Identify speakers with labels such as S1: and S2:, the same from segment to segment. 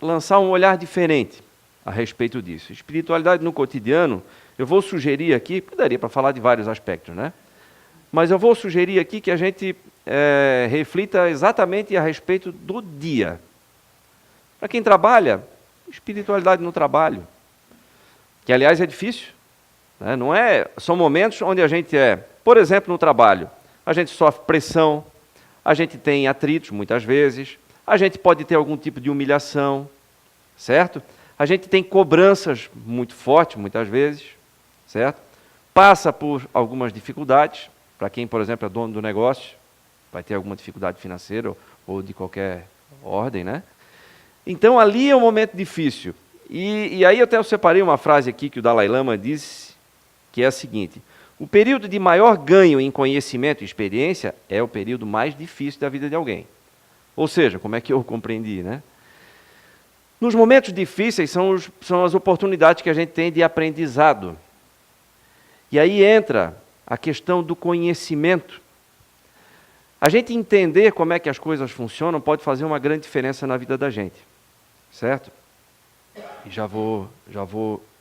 S1: lançar um olhar diferente a respeito disso. Espiritualidade no cotidiano, eu vou sugerir aqui, daria para falar de vários aspectos, né? Mas eu vou sugerir aqui que a gente reflita exatamente a respeito do dia. Para quem trabalha, espiritualidade no trabalho, que aliás é difícil, né? Não é, são momentos onde a gente por exemplo, no trabalho, a gente sofre pressão, a gente tem atritos muitas vezes, a gente pode ter algum tipo de humilhação, certo? A gente tem cobranças muito fortes muitas vezes, certo? Passa por algumas dificuldades, para quem, por exemplo, é dono do negócio, vai ter alguma dificuldade financeira ou de qualquer ordem, né? Então, ali é um momento difícil. E aí até eu separei uma frase aqui que o Dalai Lama disse, que é a seguinte: o período de maior ganho em conhecimento e experiência é o período mais difícil da vida de alguém. Ou seja, como é que eu compreendi, né? Nos momentos difíceis são as oportunidades que a gente tem de aprendizado. E aí entra a questão do conhecimento. A gente entender como é que as coisas funcionam pode fazer uma grande diferença na vida da gente, certo? E já vou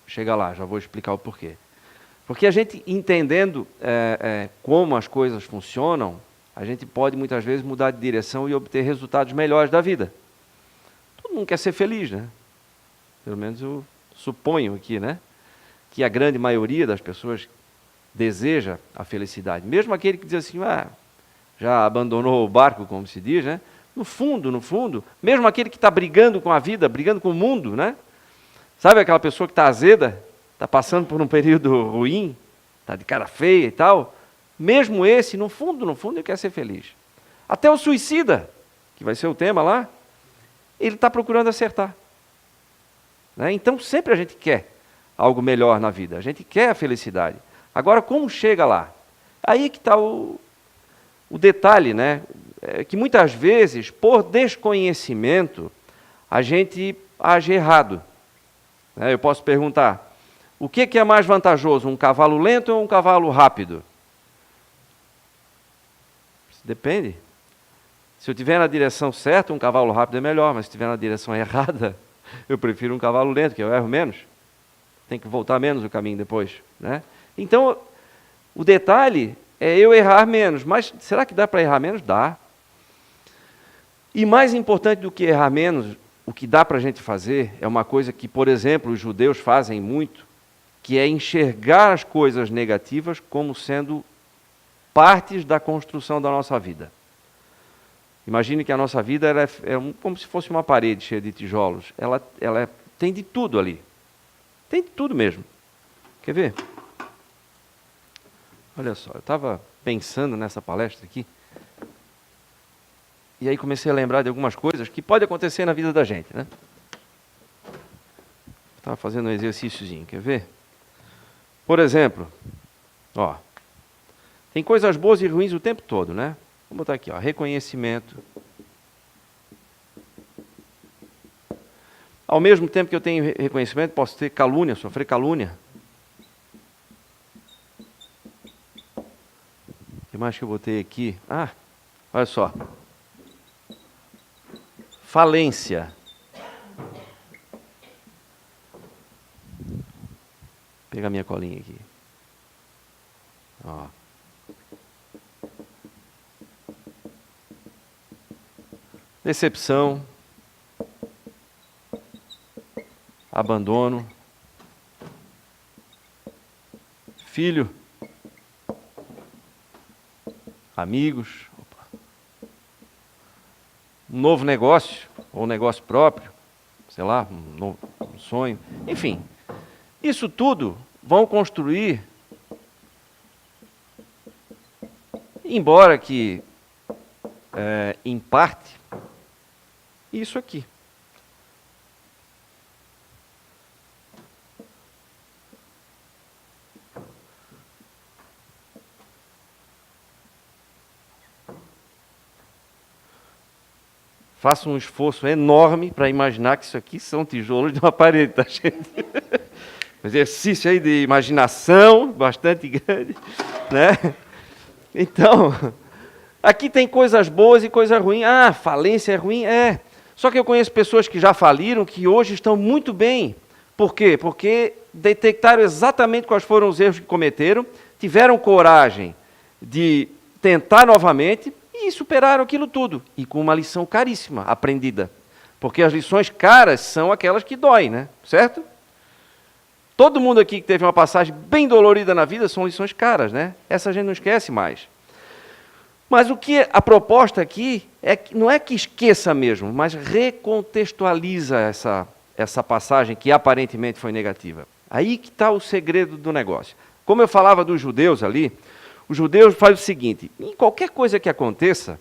S1: chegar lá, já vou explicar o porquê. Porque a gente entendendo como as coisas funcionam, a gente pode muitas vezes mudar de direção e obter resultados melhores da vida. Todo mundo quer ser feliz, né? Pelo menos eu suponho aqui, né? Que a grande maioria das pessoas deseja a felicidade. Mesmo aquele que diz assim, já abandonou o barco, como se diz, né? No fundo, mesmo aquele que está brigando com a vida, brigando com o mundo, né? Sabe aquela pessoa que está azeda, está passando por um período ruim, está de cara feia e tal? Mesmo esse, no fundo, ele quer ser feliz. Até o suicida, que vai ser o tema lá, ele está procurando acertar. Né? Então, sempre a gente quer algo melhor na vida, a gente quer a felicidade. Agora, como chega lá? Aí que está o detalhe, né? Que muitas vezes, por desconhecimento, a gente age errado. Eu posso perguntar, o que é mais vantajoso, um cavalo lento ou um cavalo rápido? Depende. Se eu estiver na direção certa, um cavalo rápido é melhor, mas se estiver na direção errada, eu prefiro um cavalo lento, que eu erro menos. Tem que voltar menos o caminho depois, né? Então, o detalhe é eu errar menos. Mas será que dá para errar menos? Dá. E mais importante do que errar menos, o que dá para a gente fazer é uma coisa que, por exemplo, os judeus fazem muito, que é enxergar as coisas negativas como sendo partes da construção da nossa vida. Imagine que a nossa vida como se fosse uma parede cheia de tijolos. Ela tem de tudo ali. Tem de tudo mesmo. Quer ver? Olha só, eu estava pensando nessa palestra aqui, e aí comecei a lembrar de algumas coisas que podem acontecer na vida da gente, né? Estava fazendo um exercíciozinho, quer ver? Por exemplo, tem coisas boas e ruins o tempo todo, né? Vamos botar aqui, reconhecimento. Ao mesmo tempo que eu tenho reconhecimento, posso ter calúnia, sofrer calúnia. O que mais que eu botei aqui? Olha só. Falência. Vou pegar minha colinha aqui. Decepção. Abandono. Filho. Amigos. Um novo negócio, ou um negócio próprio, sei lá, um sonho. Enfim, isso tudo vão construir, embora que, em parte, isso aqui. Faça um esforço enorme para imaginar que isso aqui são tijolos de uma parede, tá, gente? Um exercício aí de imaginação bastante grande, né? Então, aqui tem coisas boas e coisas ruins. Falência é ruim? Só que eu conheço pessoas que já faliram, que hoje estão muito bem. Por quê? Porque detectaram exatamente quais foram os erros que cometeram, tiveram coragem de tentar novamente e superaram aquilo tudo. E com uma lição caríssima, aprendida. Porque as lições caras são aquelas que doem, né? Certo? Todo mundo aqui que teve uma passagem bem dolorida na vida são lições caras, né? Essa a gente não esquece mais. Mas o que a proposta aqui é que não é que esqueça mesmo, mas recontextualiza essa passagem que aparentemente foi negativa. Aí que está o segredo do negócio. Como eu falava dos judeus ali, os judeus fazem o seguinte: em qualquer coisa que aconteça,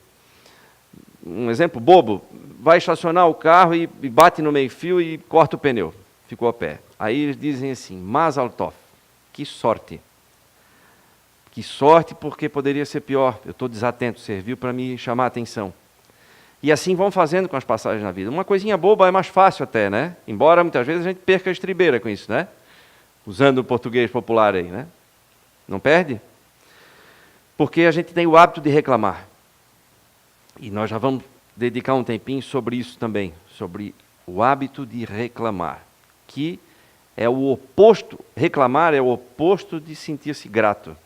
S1: um exemplo bobo, vai estacionar o carro e bate no meio-fio e corta o pneu, ficou a pé. Aí eles dizem assim, Mazal Tov, que sorte. Que sorte, porque poderia ser pior. Eu estou desatento, serviu para me chamar a atenção. E assim vão fazendo com as passagens na vida. Uma coisinha boba é mais fácil até, né? Embora muitas vezes a gente perca a estribeira com isso, né? Usando o português popular aí, né? Não perde? Porque a gente tem o hábito de reclamar. E nós já vamos dedicar um tempinho sobre isso também, sobre o hábito de reclamar, que é o oposto, reclamar é o oposto de sentir-se grato.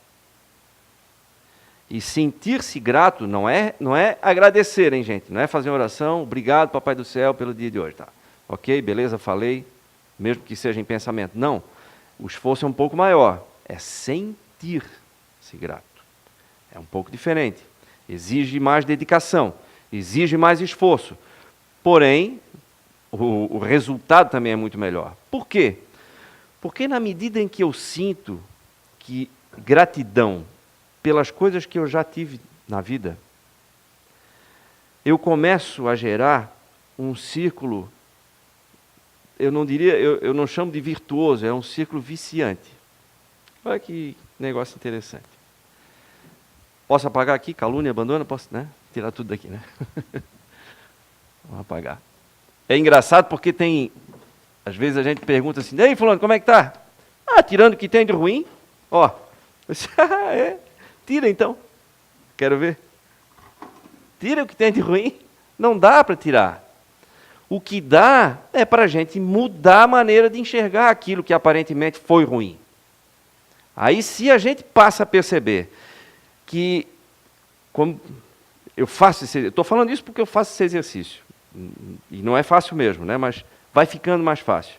S1: E sentir-se grato não é agradecer, hein, gente? Não é fazer uma oração, obrigado, Papai do Céu, pelo dia de hoje. Tá? Ok, beleza, falei, mesmo que seja em pensamento. Não, o esforço é um pouco maior. É sentir-se grato. É um pouco diferente. Exige mais dedicação, exige mais esforço. Porém, o resultado também é muito melhor. Por quê? Porque na medida em que eu sinto que gratidão pelas coisas que eu já tive na vida, eu começo a gerar um círculo, eu não chamo de virtuoso, é um círculo viciante. Olha que negócio interessante. Posso apagar aqui? Calúnia, abandona? Posso, né? Tirar tudo daqui, né? Vamos apagar. É engraçado porque às vezes a gente pergunta assim, ei, fulano, como é que tá? Ah, tirando o que tem de ruim. Ó, é. Tira então. Quero ver. Tira o que tem de ruim. Não dá para tirar. O que dá é para a gente mudar a maneira de enxergar aquilo que aparentemente foi ruim. Aí se a gente passa a perceber que, como eu faço estou falando isso porque eu faço esse exercício. E não é fácil mesmo, né? Mas vai ficando mais fácil.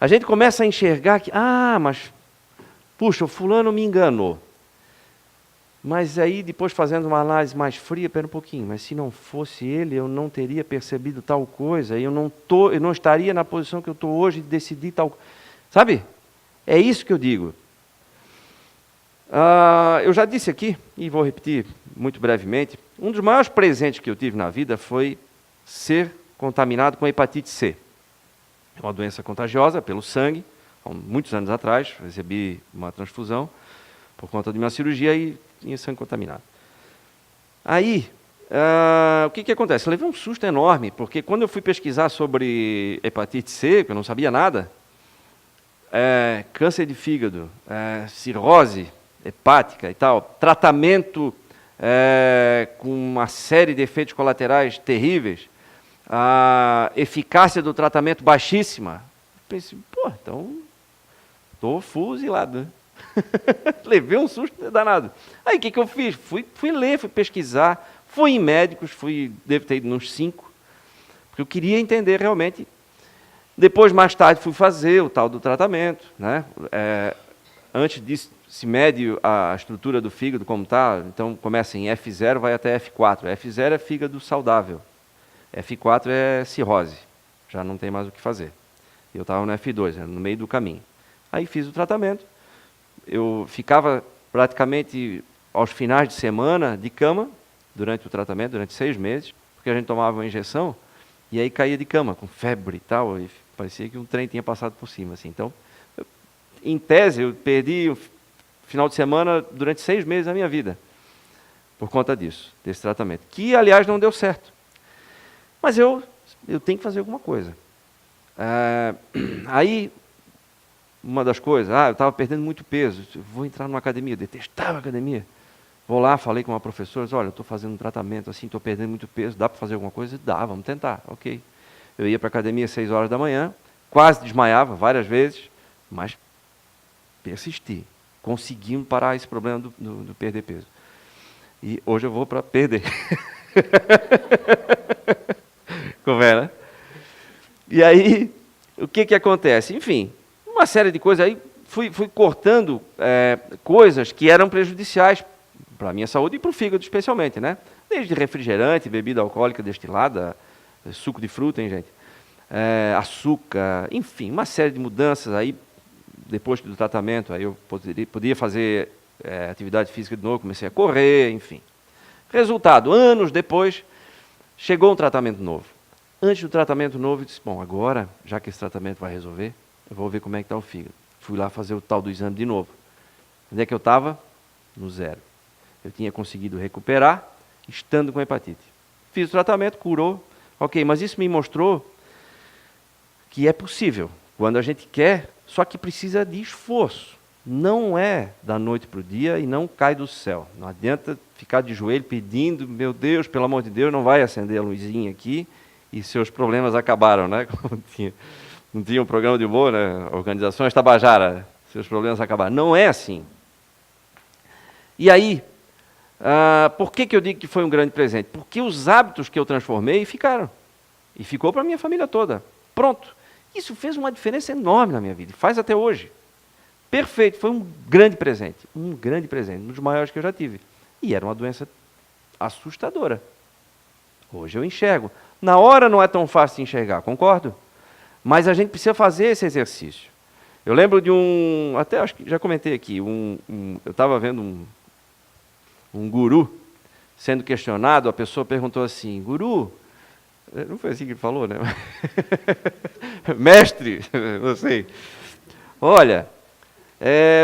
S1: A gente começa a enxergar que, mas, puxa, o fulano me enganou. Mas aí, depois fazendo uma análise mais fria, espera um pouquinho, mas se não fosse ele, eu não teria percebido tal coisa, eu não estaria na posição que eu estou hoje de decidir tal coisa. Sabe? É isso que eu digo. Eu já disse aqui, e vou repetir muito brevemente, um dos maiores presentes que eu tive na vida foi ser contaminado com hepatite C. É uma doença contagiosa pelo sangue. Há muitos anos atrás, recebi uma transfusão por conta de uma cirurgia e tinha sangue contaminado. Aí, o que acontece? Eu levei um susto enorme, porque quando eu fui pesquisar sobre hepatite C, que eu não sabia nada, câncer de fígado, cirrose hepática e tal, tratamento com uma série de efeitos colaterais terríveis, a eficácia do tratamento baixíssima. Pensei, então estou fuzilado, né? Levei um susto danado. Aí o que eu fiz? Fui ler, fui pesquisar, fui em médicos, devo ter ido nos 5, porque eu queria entender realmente. Depois, mais tarde, fui fazer o tal do tratamento, né? Antes disso, se mede a estrutura do fígado como está, então começa em F0, vai até F4. F0 é fígado saudável, F4 é cirrose, já não tem mais o que fazer. Eu estava no F2, no meio do caminho. Aí fiz o tratamento, eu ficava praticamente aos finais de semana de cama, durante o tratamento, durante 6 meses, porque a gente tomava uma injeção, e aí caía de cama, com febre e tal, e parecia que um trem tinha passado por cima. Assim. Então, em tese, eu perdi o final de semana durante 6 meses da minha vida, por conta disso, desse tratamento, que, aliás, não deu certo. Mas eu tenho que fazer alguma coisa. Aí, uma das coisas, eu estava perdendo muito peso, vou entrar numa academia, eu detestava a academia. Vou lá, falei com uma professora, olha, eu estou fazendo um tratamento assim, estou perdendo muito peso, dá para fazer alguma coisa? Dá, vamos tentar, ok. Eu ia para a academia às 6 horas da manhã, quase desmaiava várias vezes, mas persisti, conseguimos parar esse problema do perder peso. E hoje eu vou para perder. Como é, né? E aí, o que acontece? Enfim, uma série de coisas aí, fui cortando coisas que eram prejudiciais para a minha saúde e para o fígado especialmente, né? Desde refrigerante, bebida alcoólica destilada, suco de fruta, hein, gente? Açúcar, enfim, uma série de mudanças aí, depois do tratamento, aí eu podia fazer atividade física de novo, comecei a correr, enfim. Resultado, anos depois, chegou um tratamento novo. Antes do tratamento novo, eu disse, bom, agora, já que esse tratamento vai resolver, eu vou ver como é que está o fígado. Fui lá fazer o tal do exame de novo. Onde é que eu estava? No 0. Eu tinha conseguido recuperar, estando com hepatite. Fiz o tratamento, curou, ok, mas isso me mostrou que é possível, quando a gente quer, só que precisa de esforço. Não é da noite para o dia e não cai do céu. Não adianta ficar de joelho pedindo, meu Deus, pelo amor de Deus, não vai acender a luzinha aqui e seus problemas acabaram, né? Como não tinha um programa de humor, né? Organizações Tabajara, seus problemas acabaram. Não é assim. E aí, por que eu digo que foi um grande presente? Porque os hábitos que eu transformei ficaram. E ficou para a minha família toda. Pronto. Isso fez uma diferença enorme na minha vida. E faz até hoje. Perfeito. Foi um grande presente. Um grande presente. Um dos maiores que eu já tive. E era uma doença assustadora. Hoje eu enxergo. Na hora não é tão fácil de enxergar, concordo? Mas a gente precisa fazer esse exercício. Eu lembro de até acho que já comentei aqui, eu estava vendo um guru sendo questionado, a pessoa perguntou assim, guru, não foi assim que ele falou, né? Mestre, não sei. Olha,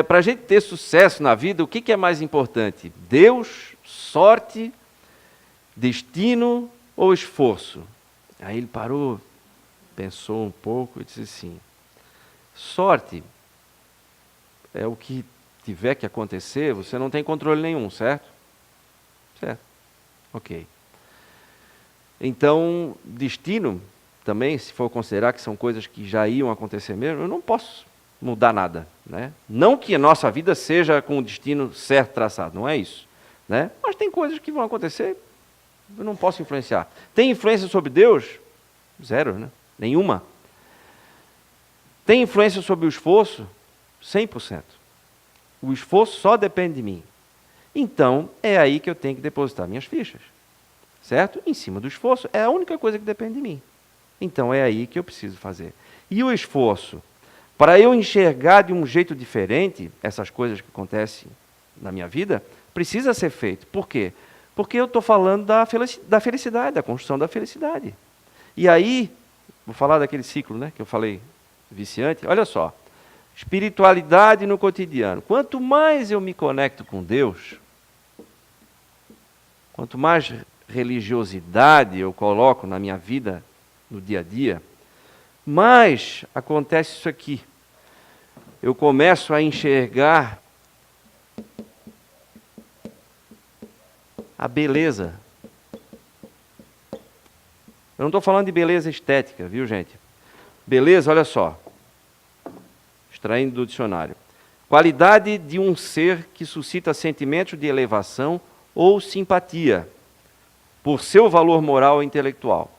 S1: para a gente ter sucesso na vida, o que é mais importante? Deus, sorte, destino ou esforço? Aí ele parou, pensou um pouco e disse assim, sorte é o que tiver que acontecer, você não tem controle nenhum, certo? Certo. Ok. Então, destino, também, se for considerar que são coisas que já iam acontecer mesmo, eu não posso mudar nada, né? Não que a nossa vida seja com o destino certo traçado, não é isso, né? Mas tem coisas que vão acontecer, eu não posso influenciar. Tem influência sobre Deus? Zero, né? Nenhuma. Tem influência sobre o esforço? 100%. O esforço só depende de mim. Então, é aí que eu tenho que depositar minhas fichas. Certo? Em cima do esforço, é a única coisa que depende de mim. Então, é aí que eu preciso fazer. E o esforço? Para eu enxergar de um jeito diferente essas coisas que acontecem na minha vida, precisa ser feito. Por quê? Porque eu estou falando da felicidade, da construção da felicidade. E aí, vou falar daquele ciclo, né, que eu falei, viciante. Olha só, espiritualidade no cotidiano. Quanto mais eu me conecto com Deus, quanto mais religiosidade eu coloco na minha vida, no dia a dia, mais acontece isso aqui. Eu começo a enxergar a beleza. Eu não estou falando de beleza estética, viu, gente? Beleza, olha só. Extraindo do dicionário. Qualidade de um ser que suscita sentimentos de elevação ou simpatia por seu valor moral e intelectual.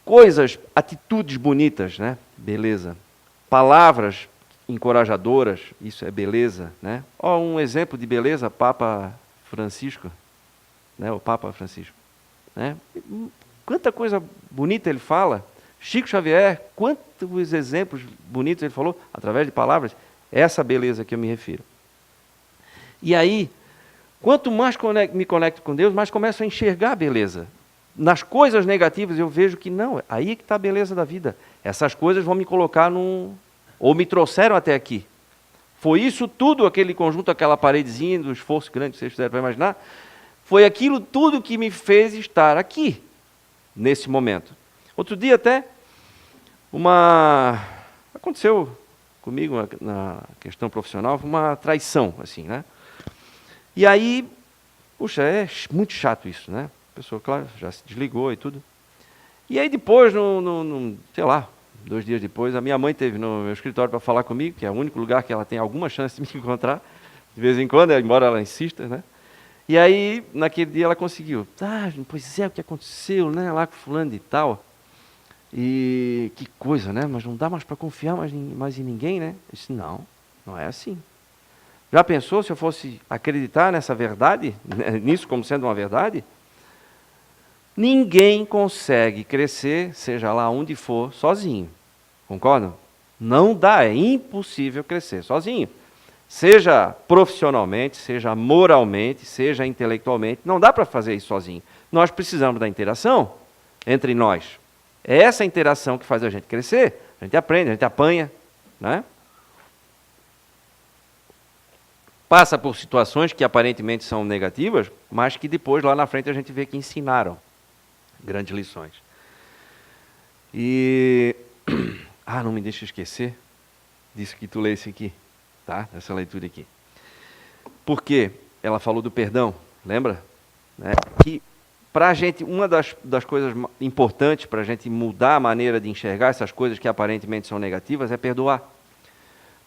S1: Coisas, atitudes bonitas, né? Beleza. Palavras encorajadoras, isso é beleza, né? Ó, um exemplo de beleza, Papa Francisco, né? O Papa Francisco, né? Quanta coisa bonita ele fala. Chico Xavier, quantos exemplos bonitos ele falou, através de palavras, essa beleza que eu me refiro. E aí, quanto mais me conecto com Deus, mais começo a enxergar a beleza. Nas coisas negativas eu vejo que não, aí que está a beleza da vida. Essas coisas vão me colocar ou me trouxeram até aqui. Foi isso tudo, aquele conjunto, aquela paredezinha do esforço grande que vocês fizeram para imaginar, foi aquilo tudo que me fez estar aqui, nesse momento. Outro dia até, aconteceu comigo na questão profissional, uma traição, assim, né? E aí, puxa, é muito chato isso, né? A pessoa, claro, já se desligou e tudo. E aí depois, sei lá, 2 dias depois, a minha mãe esteve no meu escritório para falar comigo, que é o único lugar que ela tem alguma chance de me encontrar, de vez em quando, embora ela insista, né? E aí, naquele dia, ela conseguiu. Ah, pois é, o que aconteceu, né? Lá com fulano e tal. E que coisa, né? Mas não dá mais para confiar mais em ninguém, né? Eu disse, não, não é assim. Já pensou se eu fosse acreditar nessa verdade, nisso como sendo uma verdade? Ninguém consegue crescer, seja lá onde for, sozinho. Concordam? Não dá, é impossível crescer sozinho. Seja profissionalmente, seja moralmente, seja intelectualmente, não dá para fazer isso sozinho. Nós precisamos da interação entre nós. É essa interação que faz a gente crescer. A gente aprende, a gente apanha, né? Passa por situações que aparentemente são negativas, mas que depois, lá na frente, a gente vê que ensinaram grandes lições. E... não me deixa esquecer disso que tu lesse aqui, tá? Essa leitura aqui. Porque ela falou do perdão, lembra? Né? Que para a gente, uma das coisas importantes para a gente mudar a maneira de enxergar essas coisas que aparentemente são negativas é perdoar.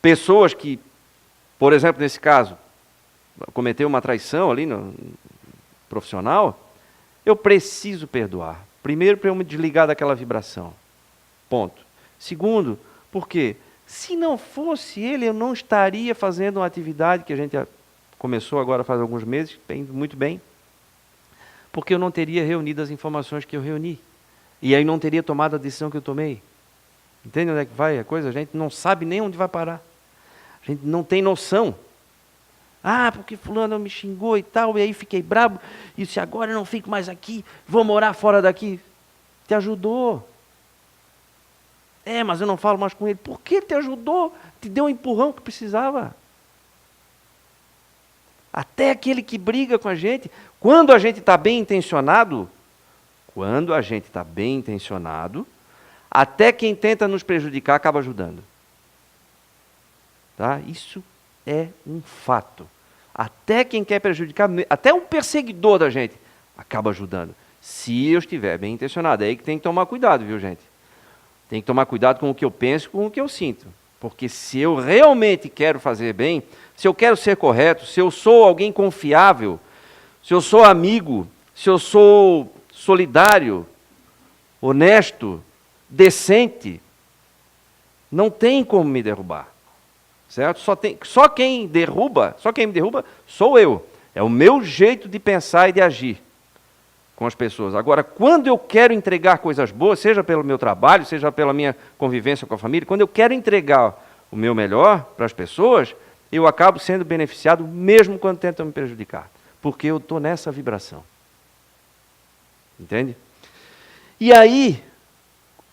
S1: Pessoas que, por exemplo, nesse caso, cometeu uma traição ali no profissional, eu preciso perdoar. Primeiro, para eu me desligar daquela vibração. Ponto. Segundo, porque se não fosse ele, eu não estaria fazendo uma atividade que a gente começou agora faz alguns meses, muito bem, porque eu não teria reunido as informações que eu reuni. E aí não teria tomado a decisão que eu tomei. Entende onde é que vai a coisa? A gente não sabe nem onde vai parar. A gente não tem noção. Porque fulano me xingou e tal, e aí fiquei bravo, e disse, agora eu não fico mais aqui, vou morar fora daqui. Te ajudou. Mas eu não falo mais com ele. Por que te ajudou? Te deu um empurrão que precisava. Até aquele que briga com a gente, quando a gente está bem intencionado, até quem tenta nos prejudicar acaba ajudando. Tá? Isso é um fato. Até quem quer prejudicar, até um perseguidor da gente, acaba ajudando. Se eu estiver bem intencionado. É aí que tem que tomar cuidado, viu, gente? Tem que tomar cuidado com o que eu penso, com o que eu sinto. Porque se eu realmente quero fazer bem, se eu quero ser correto, se eu sou alguém confiável, se eu sou amigo, se eu sou solidário, honesto, decente, não tem como me derrubar. Certo? Só quem me derruba sou eu. É o meu jeito de pensar e de agir com as pessoas. Agora, quando eu quero entregar coisas boas, seja pelo meu trabalho, seja pela minha convivência com a família, quando eu quero entregar o meu melhor para as pessoas, eu acabo sendo beneficiado mesmo quando tentam me prejudicar. Porque eu estou nessa vibração. Entende? E aí,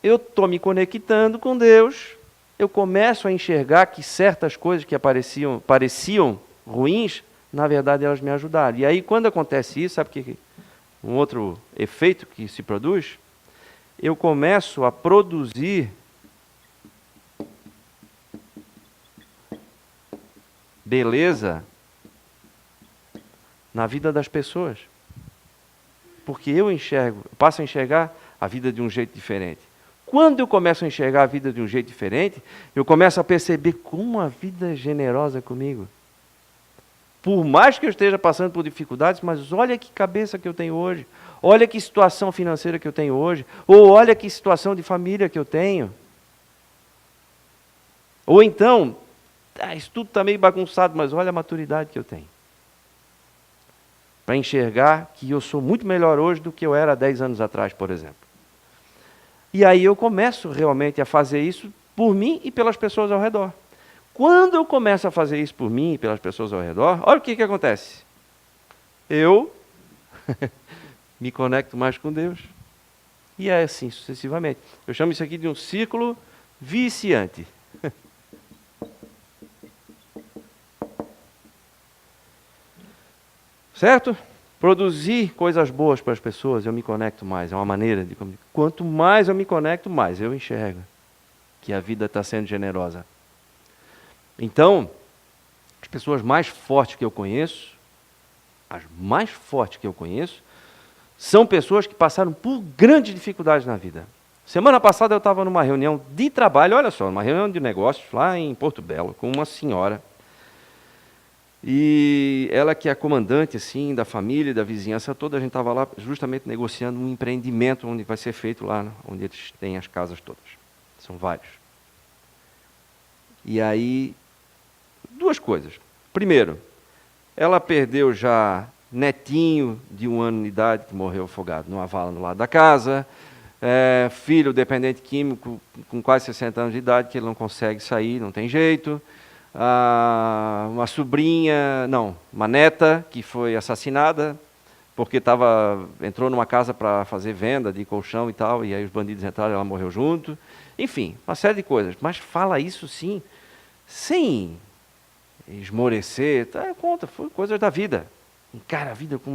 S1: eu estou me conectando com Deus, eu começo a enxergar que certas coisas que pareciam ruins, na verdade elas me ajudaram. E aí, quando acontece isso, sabe o que um outro efeito que se produz? Eu começo a produzir beleza na vida das pessoas. Porque eu passo a enxergar a vida de um jeito diferente. Quando eu começo a enxergar a vida de um jeito diferente, eu começo a perceber como a vida é generosa comigo. Por mais que eu esteja passando por dificuldades, mas olha que cabeça que eu tenho hoje, olha que situação financeira que eu tenho hoje, ou olha que situação de família que eu tenho. Ou então, isso tudo está meio bagunçado, mas olha a maturidade que eu tenho. Para enxergar que eu sou muito melhor hoje do que eu era há 10 anos atrás, por exemplo. E aí eu começo realmente a fazer isso por mim e pelas pessoas ao redor. Quando eu começo a fazer isso por mim e pelas pessoas ao redor, olha o que acontece. Eu me conecto mais com Deus. E é assim sucessivamente. Eu chamo isso aqui de um círculo viciante. Certo? Produzir coisas boas para as pessoas, eu me conecto mais. É uma maneira de comunicar. Quanto mais eu me conecto, mais eu enxergo que a vida está sendo generosa. Então, as pessoas mais fortes que eu conheço, são pessoas que passaram por grandes dificuldades na vida. Semana passada eu estava numa reunião de trabalho, olha só, uma reunião de negócios lá em Porto Belo, com uma senhora. E ela que é a comandante assim, da família, da vizinhança toda, a gente estava lá justamente negociando um empreendimento onde vai ser feito lá, onde eles têm as casas todas. São vários. E aí, duas coisas. Primeiro, ela perdeu já netinho de 1 ano de idade, que morreu afogado numa vala no lado da casa, filho dependente químico com quase 60 anos de idade, que ele não consegue sair, não tem jeito. Uma sobrinha, não, uma neta que foi assassinada porque entrou numa casa para fazer venda de colchão e tal, e aí os bandidos entraram e ela morreu junto. Enfim, uma série de coisas. Mas fala isso sim, sem esmorecer, conta, foi coisas da vida. Encara a vida com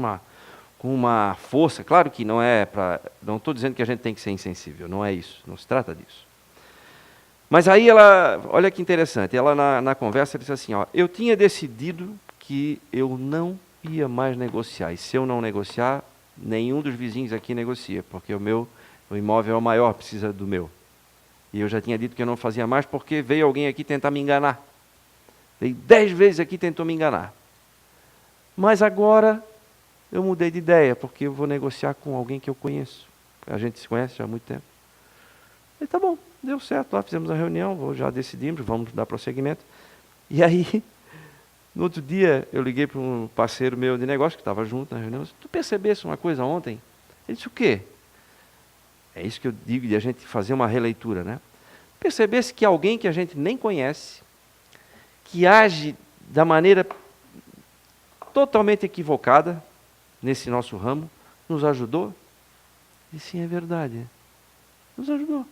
S1: uma força. Claro que não é para... Não estou dizendo que a gente tem que ser insensível, não é isso, não se trata disso. Mas aí ela, olha que interessante, ela na conversa disse assim, eu tinha decidido que eu não ia mais negociar, e se eu não negociar, nenhum dos vizinhos aqui negocia, porque o imóvel é o maior, precisa do meu. E eu já tinha dito que eu não fazia mais, porque veio alguém aqui tentar me enganar. Veio 10 vezes aqui e tentou me enganar. Mas agora eu mudei de ideia, porque eu vou negociar com alguém que eu conheço. A gente se conhece já há muito tempo. E tá bom. Deu certo, lá fizemos a reunião, já decidimos, vamos dar prosseguimento. E aí, no outro dia, eu liguei para um parceiro meu de negócio, que estava junto na reunião, tu percebesse uma coisa ontem? Ele disse, o quê? É isso que eu digo de a gente fazer uma releitura, né? Percebesse que alguém que a gente nem conhece, que age da maneira totalmente equivocada, nesse nosso ramo, nos ajudou? E sim, é verdade, nos ajudou.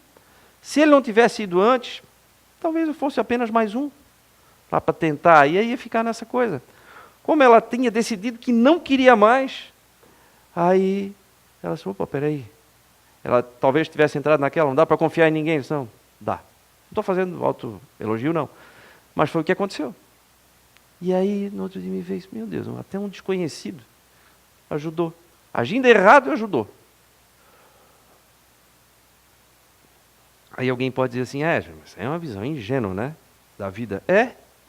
S1: Se ele não tivesse ido antes, talvez eu fosse apenas mais um, lá para tentar, e aí ia ficar nessa coisa. Como ela tinha decidido que não queria mais, aí ela disse, opa, peraí. Ela talvez tivesse entrado naquela, não dá para confiar em ninguém. Não, dá. Não estou fazendo autoelogio, não. Mas foi o que aconteceu. E aí, no outro dia me veio, meu Deus, até um desconhecido ajudou. Agindo errado, ajudou. Aí alguém pode dizer assim, mas é uma visão ingênua, né? Da vida.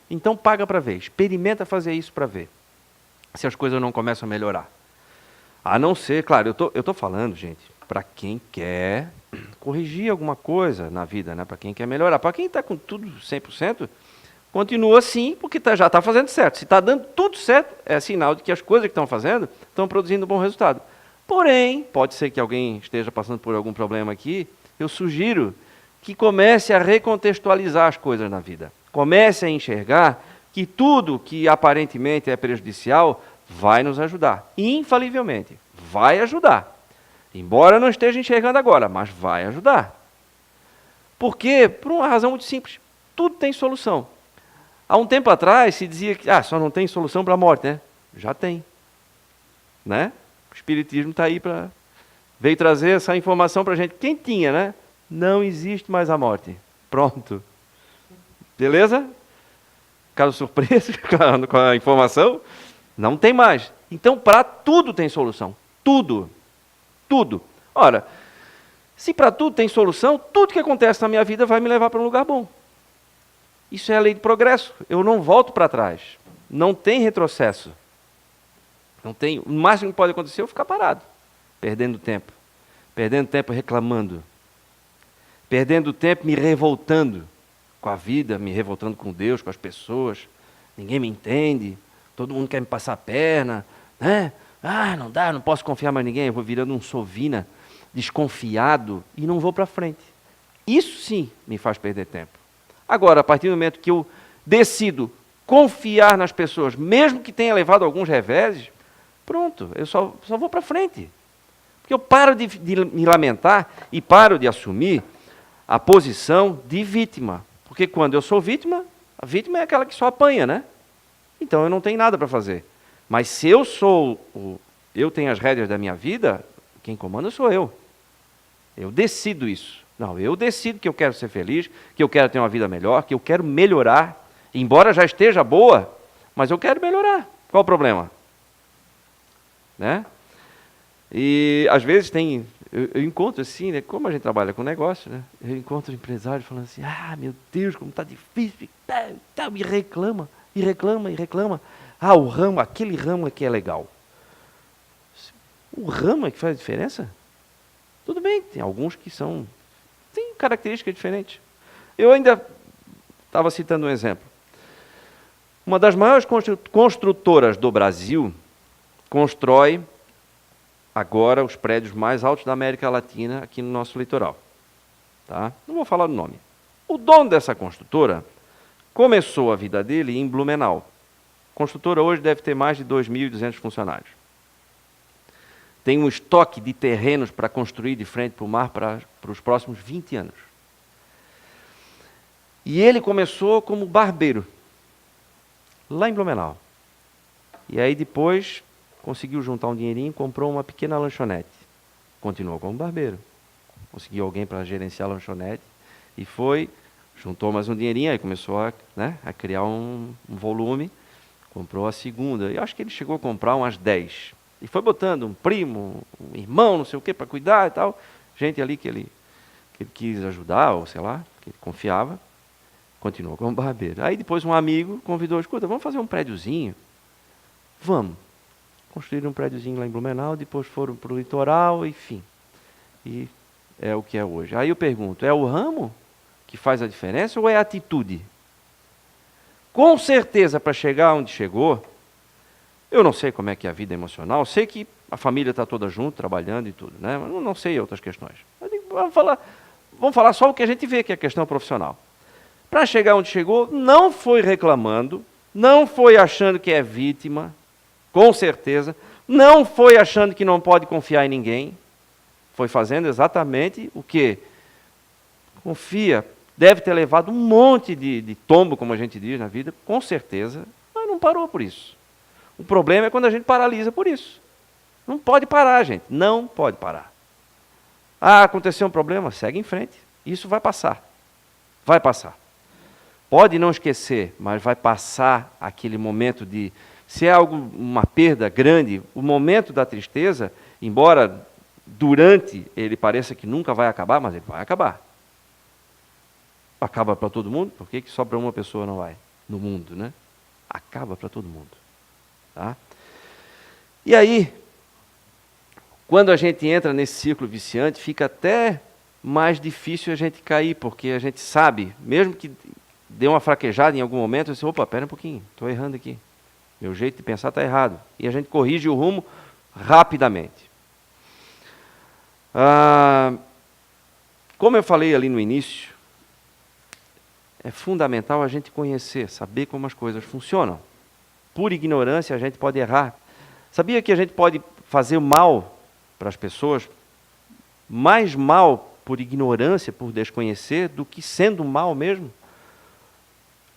S1: Então paga para ver. Experimenta fazer isso para ver. Se as coisas não começam a melhorar. A não ser, claro, eu estou falando, gente, para quem quer corrigir alguma coisa na vida, né? Para quem quer melhorar. Para quem está com tudo 100%, continua assim, porque já está fazendo certo. Se está dando tudo certo, é sinal de que as coisas que estão fazendo estão produzindo um bom resultado. Porém, pode ser que alguém esteja passando por algum problema aqui, eu sugiro que comece a recontextualizar as coisas na vida. Comece a enxergar que tudo que aparentemente é prejudicial vai nos ajudar. Infalivelmente, vai ajudar. Embora não esteja enxergando agora, mas vai ajudar. Por quê? Por uma razão muito simples. Tudo tem solução. Há um tempo atrás se dizia que só não tem solução para a morte, né? Já tem. Né? O Espiritismo está aí veio trazer essa informação para a gente. Quem tinha, né? Não existe mais a morte. Pronto. Beleza? Ficaram surpresos com a informação? Não tem mais. Então, para tudo tem solução. Tudo. Tudo. Ora, se para tudo tem solução, tudo que acontece na minha vida vai me levar para um lugar bom. Isso é a lei de progresso. Eu não volto para trás. Não tem retrocesso. Não tem. O máximo que pode acontecer é eu ficar parado. Perdendo tempo. Perdendo tempo reclamando. Perdendo tempo me revoltando com a vida, me revoltando com Deus, com as pessoas. Ninguém me entende, todo mundo quer me passar a perna, né? Não dá, não posso confiar mais em ninguém, eu vou virando um sovina, desconfiado, e não vou para frente. Isso sim me faz perder tempo. Agora, a partir do momento que eu decido confiar nas pessoas, mesmo que tenha levado alguns reveses, pronto, eu só vou para frente. Porque eu paro de me lamentar e paro de assumir a posição de vítima. Porque quando eu sou vítima, a vítima é aquela que só apanha, né? Então eu não tenho nada para fazer. Mas se eu tenho as rédeas da minha vida, quem comanda sou eu. Eu decido isso. Não, eu decido que eu quero ser feliz, que eu quero ter uma vida melhor, que eu quero melhorar. Embora já esteja boa, mas eu quero melhorar. Qual o problema? Né? E às vezes eu encontro assim, né, como a gente trabalha com negócio, né, eu encontro empresários falando assim, meu Deus, como está difícil, e reclama, e reclama, e reclama. Aquele ramo aqui é legal. O ramo é que faz a diferença? Tudo bem, tem alguns que têm características diferentes. Eu ainda estava citando um exemplo. Uma das maiores construtoras do Brasil constrói agora os prédios mais altos da América Latina aqui no nosso litoral. Tá? Não vou falar o nome. O dono dessa construtora começou a vida dele em Blumenau. A construtora hoje deve ter mais de 2.200 funcionários. Tem um estoque de terrenos para construir de frente para o mar para os próximos 20 anos. E ele começou como barbeiro, lá em Blumenau. E aí depois conseguiu juntar um dinheirinho, comprou uma pequena lanchonete. Continuou como barbeiro. Conseguiu alguém para gerenciar a lanchonete e juntou mais um dinheirinho, aí começou a criar um volume, comprou a segunda. E acho que ele chegou a comprar umas 10. E foi botando um primo, um irmão, não sei o quê, para cuidar e tal. Gente ali que ele quis ajudar, ou sei lá, que ele confiava. Continuou como barbeiro. Aí depois um amigo convidou, escuta, vamos fazer um prédiozinho? Vamos. Construíram um prédiozinho lá em Blumenau, depois foram para o litoral, enfim. E é o que é hoje. Aí eu pergunto, é o ramo que faz a diferença ou é a atitude? Com certeza, para chegar onde chegou, eu não sei como é que é a vida emocional, sei que a família está toda junto, trabalhando e tudo, né? Mas não sei outras questões. Vamos falar só o que a gente vê, que é a questão profissional. Para chegar onde chegou, não foi reclamando, não foi achando que é vítima, com certeza, não foi achando que não pode confiar em ninguém, foi fazendo exatamente o que confia, deve ter levado um monte de tombo, como a gente diz na vida, com certeza, mas não parou por isso. O problema é quando a gente paralisa por isso. Não pode parar, gente, não pode parar. Aconteceu um problema, segue em frente, isso vai passar, vai passar. Pode não esquecer, mas vai passar aquele momento de... Se é uma perda grande, o momento da tristeza, embora durante ele pareça que nunca vai acabar, mas ele vai acabar. Acaba para todo mundo? Por que só para uma pessoa não vai? No mundo, né? Acaba para todo mundo. Tá? E aí, quando a gente entra nesse círculo viciante, fica até mais difícil a gente cair, porque a gente sabe, mesmo que deu uma fraquejada em algum momento, eu disse, opa, pera um pouquinho, estou errando aqui. Meu jeito de pensar está errado. E a gente corrige o rumo rapidamente. Como eu falei ali no início, é fundamental a gente conhecer, saber como as coisas funcionam. Por ignorância a gente pode errar. Sabia que a gente pode fazer mal para as pessoas, mais mal por ignorância, por desconhecer, do que sendo mal mesmo?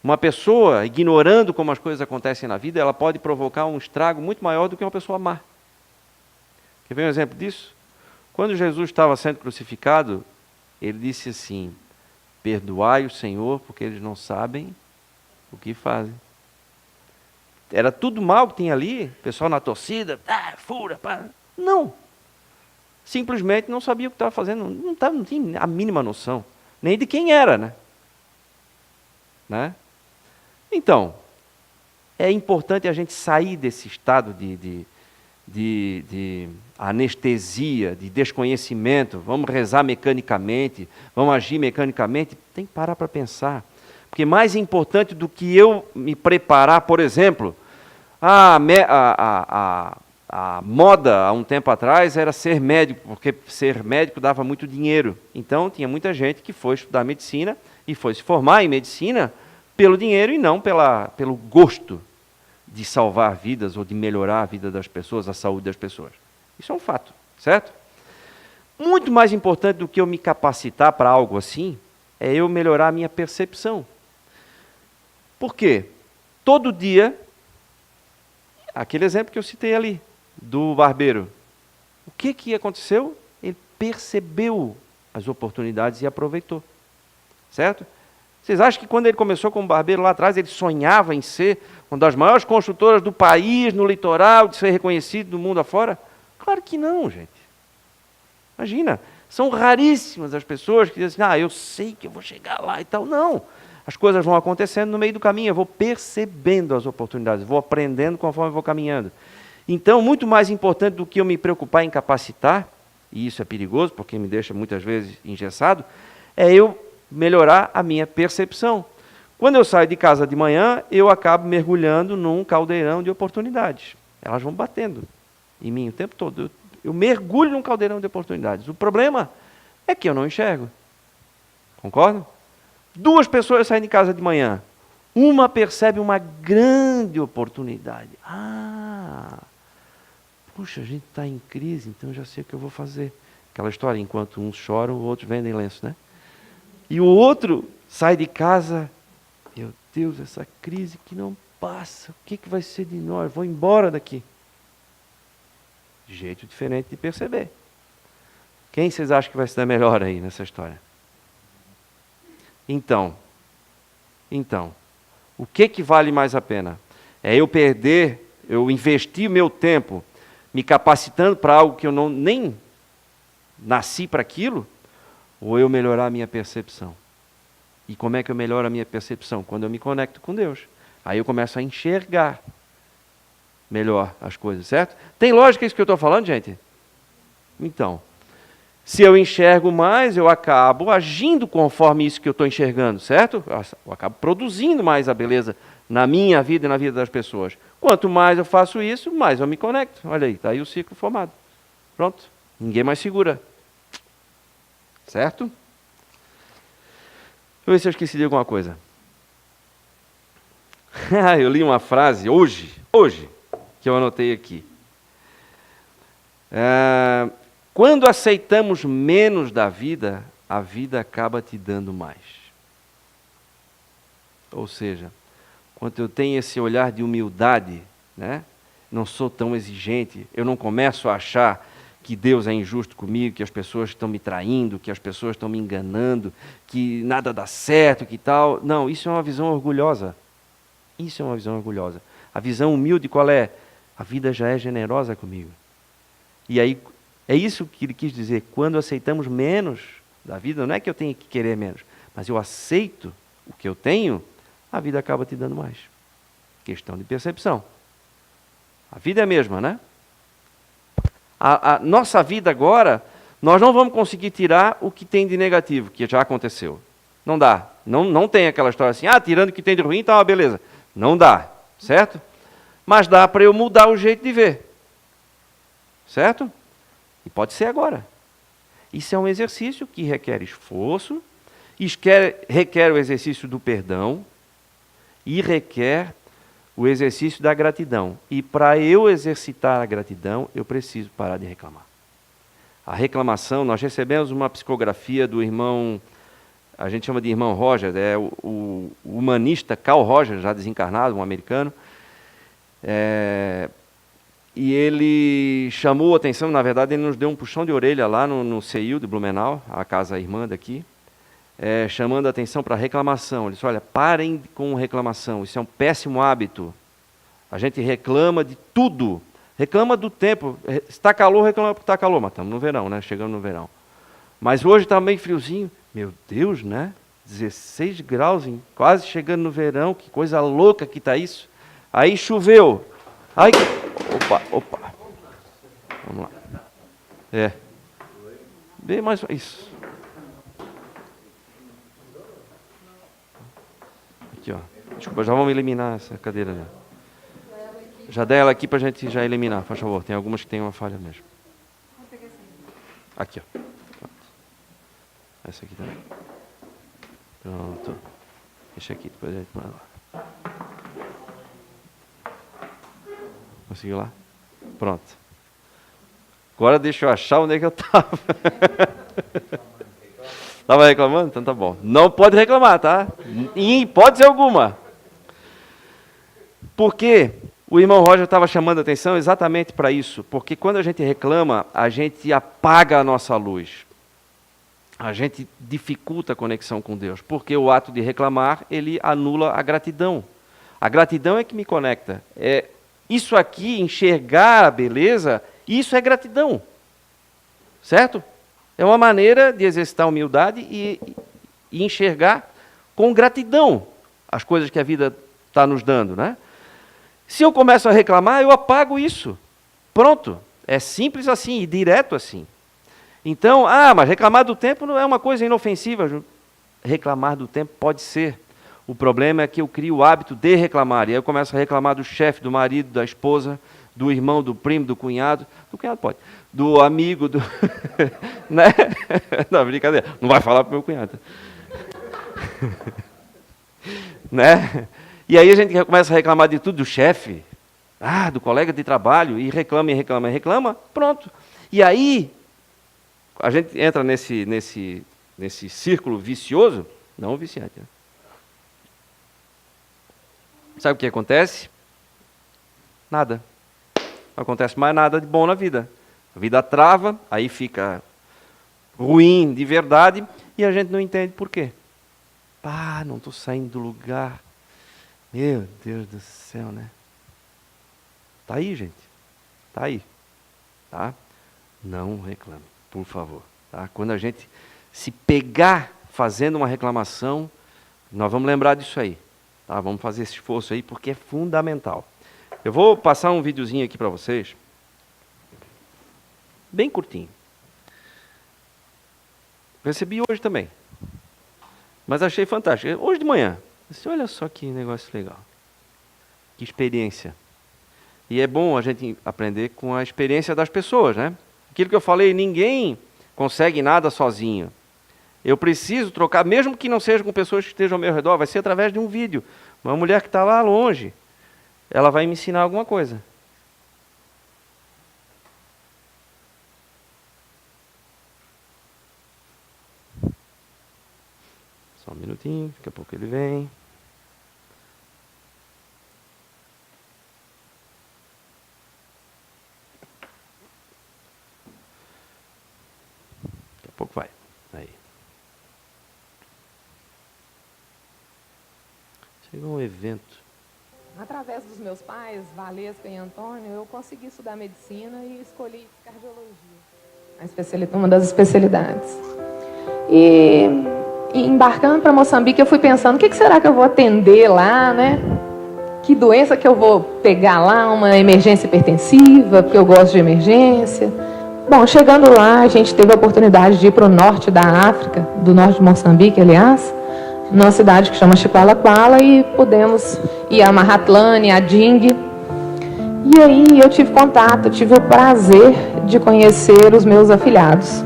S1: Uma pessoa, ignorando como as coisas acontecem na vida, ela pode provocar um estrago muito maior do que uma pessoa má. Quer ver um exemplo disso? Quando Jesus estava sendo crucificado, ele disse assim, perdoai o Senhor, porque eles não sabem o que fazem. Era tudo mal que tinha ali, o pessoal na torcida, fura, pá. Não. Simplesmente não sabia o que estava fazendo, não tinha a mínima noção, nem de quem era, né? Então, é importante a gente sair desse estado de anestesia, de desconhecimento, vamos rezar mecanicamente, vamos agir mecanicamente, tem que parar para pensar. Porque mais importante do que eu me preparar, por exemplo, a moda há um tempo atrás era ser médico, porque ser médico dava muito dinheiro. Então, tinha muita gente que foi estudar medicina e foi se formar em medicina pelo dinheiro e não pelo gosto de salvar vidas ou de melhorar a vida das pessoas, a saúde das pessoas. Isso é um fato, certo? Muito mais importante do que eu me capacitar para algo assim, é eu melhorar a minha percepção. Por quê? Todo dia, aquele exemplo que eu citei ali, do barbeiro, o que aconteceu? Ele percebeu as oportunidades e aproveitou, certo? Vocês acham que quando ele começou como barbeiro lá atrás, ele sonhava em ser uma das maiores construtoras do país, no litoral, de ser reconhecido do mundo afora? Claro que não, gente. Imagina, são raríssimas as pessoas que dizem assim, eu sei que eu vou chegar lá e tal. Não, as coisas vão acontecendo no meio do caminho, eu vou percebendo as oportunidades, vou aprendendo conforme eu vou caminhando. Então, muito mais importante do que eu me preocupar em capacitar, e isso é perigoso, porque me deixa muitas vezes engessado, é eu melhorar a minha percepção. Quando eu saio de casa de manhã, eu acabo mergulhando num caldeirão de oportunidades. Elas vão batendo em mim o tempo todo. Eu mergulho num caldeirão de oportunidades. O problema é que eu não enxergo. Concorda? 2 pessoas saem de casa de manhã. Uma percebe uma grande oportunidade. Puxa, a gente está em crise, então eu já sei o que eu vou fazer. Aquela história, enquanto uns choram, outros vendem lenço, né? E o outro sai de casa, meu Deus, essa crise que não passa, o que vai ser de nós? Vou embora daqui. Jeito diferente de perceber. Quem vocês acham que vai se dar melhor aí nessa história? Então, o que vale mais a pena? É eu investir meu tempo me capacitando para algo que eu nem nasci para aquilo, ou eu melhorar a minha percepção? E como é que eu melhoro a minha percepção? Quando eu me conecto com Deus. Aí eu começo a enxergar melhor as coisas, certo? Tem lógica isso que eu estou falando, gente? Então, se eu enxergo mais, eu acabo agindo conforme isso que eu estou enxergando, certo? Eu acabo produzindo mais a beleza na minha vida e na vida das pessoas. Quanto mais eu faço isso, mais eu me conecto. Olha aí, está aí o ciclo formado. Pronto, ninguém mais segura. Certo? Deixa eu ver se eu esqueci de alguma coisa. Eu li uma frase hoje, que eu anotei aqui. Quando aceitamos menos da vida, a vida acaba te dando mais. Ou seja, quando eu tenho esse olhar de humildade, né? Não sou tão exigente, eu não começo a achar que Deus é injusto comigo, que as pessoas estão me traindo, que as pessoas estão me enganando, que nada dá certo, que tal. Não, isso é uma visão orgulhosa. Isso é uma visão orgulhosa. A visão humilde qual é? A vida já é generosa comigo. E aí, é isso que ele quis dizer. Quando aceitamos menos da vida, não é que eu tenha que querer menos, mas eu aceito o que eu tenho, a vida acaba te dando mais. Questão de percepção. A vida é a mesma, né? A nossa vida agora, nós não vamos conseguir tirar o que tem de negativo, que já aconteceu. Não dá. Não tem aquela história assim, tirando o que tem de ruim, tá uma beleza. Não dá, certo? Mas dá para eu mudar o jeito de ver. Certo? E pode ser agora. Isso é um exercício que requer esforço, requer o exercício do perdão e requer o exercício da gratidão. E para eu exercitar a gratidão, eu preciso parar de reclamar. A reclamação, nós recebemos uma psicografia do irmão, a gente chama de irmão Rogers, é o humanista Carl Rogers, já desencarnado, um americano. E ele chamou a atenção, na verdade ele nos deu um puxão de orelha lá no CEIU de Blumenau, a casa irmã daqui, chamando a atenção para a reclamação. Ele disse, olha, parem com reclamação, isso é um péssimo hábito. A gente reclama de tudo, reclama do tempo. Se está calor, reclama porque está calor, mas estamos no verão, né? Chegando no verão. Mas hoje está meio friozinho, meu Deus, né? 16 graus, quase chegando no verão, que coisa louca que está isso. Aí choveu. Opa. Vamos lá. Bem mais isso. Aqui, ó. Desculpa, já vamos eliminar essa cadeira. Já dá ela aqui para a gente já eliminar, por favor. Tem algumas que tem uma falha mesmo. Aqui, ó. Pronto. Essa aqui também. Pronto. Deixa aqui, depois a gente vai lá. Conseguiu lá? Pronto. Agora deixa eu achar onde é que eu estava. Estava reclamando? Então tá bom. Não pode reclamar, tá? Em hipótese alguma. Porque o irmão Roger estava chamando a atenção exatamente para isso. Porque quando a gente reclama, a gente apaga a nossa luz. A gente dificulta a conexão com Deus. Porque o ato de reclamar, ele anula a gratidão. A gratidão é que me conecta. Isso aqui, enxergar a beleza, Isso é gratidão, certo? É uma maneira de exercitar a humildade e enxergar com gratidão as coisas que a vida está nos dando, né? Se eu começo a reclamar, eu apago isso. Pronto. É simples assim e direto assim. Então, mas reclamar do tempo não é uma coisa inofensiva. Reclamar do tempo pode ser. O problema é que eu crio o hábito de reclamar. E aí eu começo a reclamar do chefe, do marido, da esposa, do irmão, do primo, do cunhado pode, do amigo, né? Não, brincadeira, não vai falar para o meu cunhado. Né? E aí a gente começa a reclamar de tudo, do chefe, do colega de trabalho, e reclama, pronto. E aí, a gente entra nesse círculo vicioso, não viciante, né? Sabe o que acontece? Nada. Não acontece mais nada de bom na vida. A vida trava, aí fica ruim de verdade, e a gente não entende por quê. Não estou saindo do lugar. Meu Deus do céu, né? Está aí, gente. Está aí. Tá? Não reclame, por favor. Tá? Quando a gente se pegar fazendo uma reclamação, nós vamos lembrar disso aí. Tá? Vamos fazer esse esforço aí, porque é fundamental. Eu vou passar um videozinho aqui para vocês, bem curtinho. Recebi hoje também, mas achei fantástico. Hoje de manhã, olha só que negócio legal, que experiência. E é bom a gente aprender com a experiência das pessoas, né? Aquilo que eu falei, ninguém consegue nada sozinho. Eu preciso trocar, mesmo que não seja com pessoas que estejam ao meu redor, vai ser através de um vídeo. Uma mulher que está lá longe, ela vai me ensinar alguma coisa. Só um minutinho, daqui a pouco ele vem. Daqui a pouco vai. Aí. Chegou um evento.
S2: Através dos meus pais, Valesca e Antônio, eu consegui estudar medicina e escolhi cardiologia, uma das especialidades. E embarcando para Moçambique, eu fui pensando, o que será que eu vou atender lá, né? Que doença que eu vou pegar lá, uma emergência hipertensiva, porque eu gosto de emergência. Bom, chegando lá, a gente teve a oportunidade de ir para o norte da África, do norte de Moçambique, aliás, numa cidade que chama Chiqualaquala, e pudemos ir a Mahatlane, a Ding. E aí eu tive contato, tive o prazer de conhecer os meus afilhados,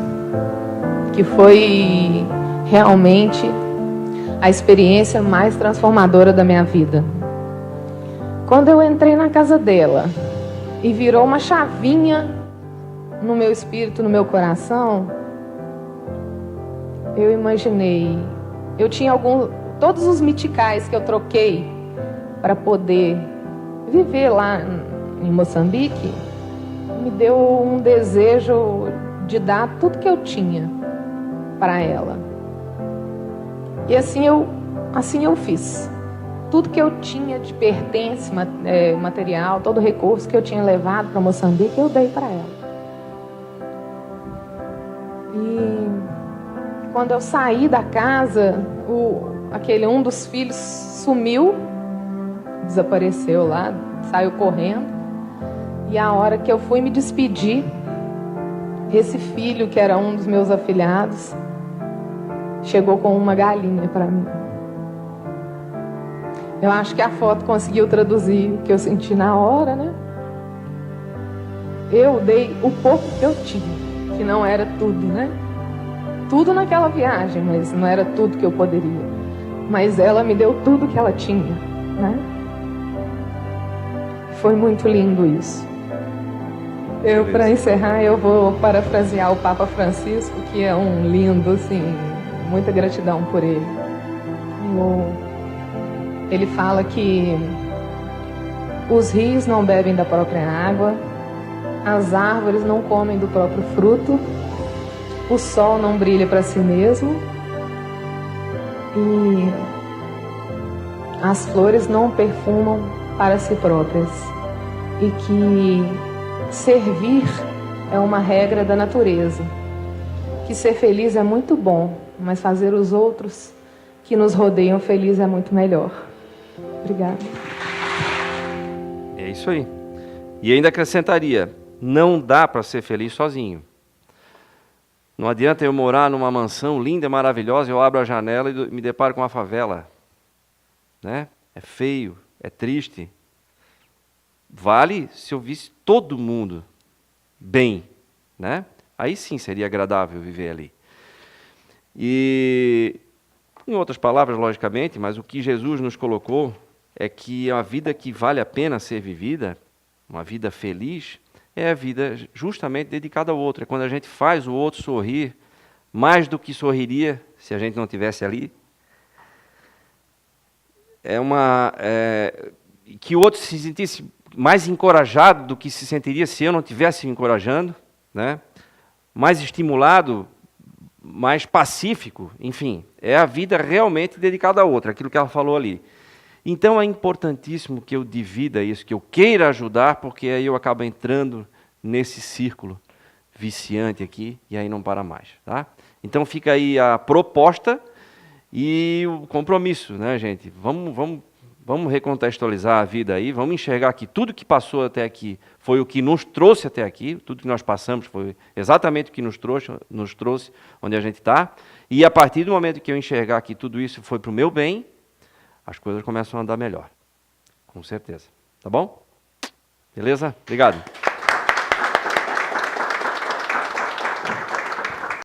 S2: que foi realmente a experiência mais transformadora da minha vida. Quando eu entrei na casa dela e virou uma chavinha no meu espírito, no meu coração, eu imaginei, eu tinha todos os miticais que eu troquei para poder viver lá em Moçambique, me deu um desejo de dar tudo que eu tinha para ela. E assim eu fiz. Tudo que eu tinha de pertence, material, todo recurso que eu tinha levado para Moçambique, eu dei para ela. E quando eu saí da casa, um dos filhos sumiu, desapareceu lá, saiu correndo. E a hora que eu fui me despedir, esse filho, que era um dos meus afilhados, chegou com uma galinha para mim. Eu acho que a foto conseguiu traduzir o que eu senti na hora, né? Eu dei o pouco que eu tinha, que não era tudo, né? Tudo naquela viagem, mas não era tudo que eu poderia. Mas ela me deu tudo que ela tinha, né? Foi muito lindo isso. Para encerrar, eu vou parafrasear o Papa Francisco, que é um lindo, assim, muita gratidão por ele. Ele fala que os rios não bebem da própria água, as árvores não comem do próprio fruto, o sol não brilha para si mesmo e as flores não perfumam para si próprias. E que servir é uma regra da natureza. Que ser feliz é muito bom, mas fazer os outros que nos rodeiam felizes é muito melhor. Obrigada.
S1: É isso aí. E ainda acrescentaria, não dá para ser feliz sozinho. Não adianta eu morar numa mansão linda e maravilhosa, eu abro a janela e me deparo com uma favela. Né? É feio, é triste. Vale se eu visse todo mundo bem, né? Aí sim seria agradável viver ali. E, em outras palavras, logicamente, mas o que Jesus nos colocou é que a vida que vale a pena ser vivida, uma vida feliz, é a vida justamente dedicada ao outro. É quando a gente faz o outro sorrir mais do que sorriria se a gente não estivesse ali. Que o outro se sentisse mais encorajado do que se sentiria se eu não estivesse me encorajando, né? Mais estimulado, mais pacífico, enfim, é a vida realmente dedicada a outra, aquilo que ela falou ali. Então é importantíssimo que eu divida isso, que eu queira ajudar, porque aí eu acabo entrando nesse círculo viciante aqui, e aí não para mais. Tá? Então fica aí a proposta e o compromisso, né, gente? Vamos recontextualizar a vida aí, vamos enxergar que tudo que passou até aqui foi o que nos trouxe até aqui, tudo que nós passamos foi exatamente o que nos trouxe onde a gente está, e a partir do momento que eu enxergar que tudo isso foi para o meu bem, as coisas começam a andar melhor, com certeza. Tá bom? Beleza? Obrigado.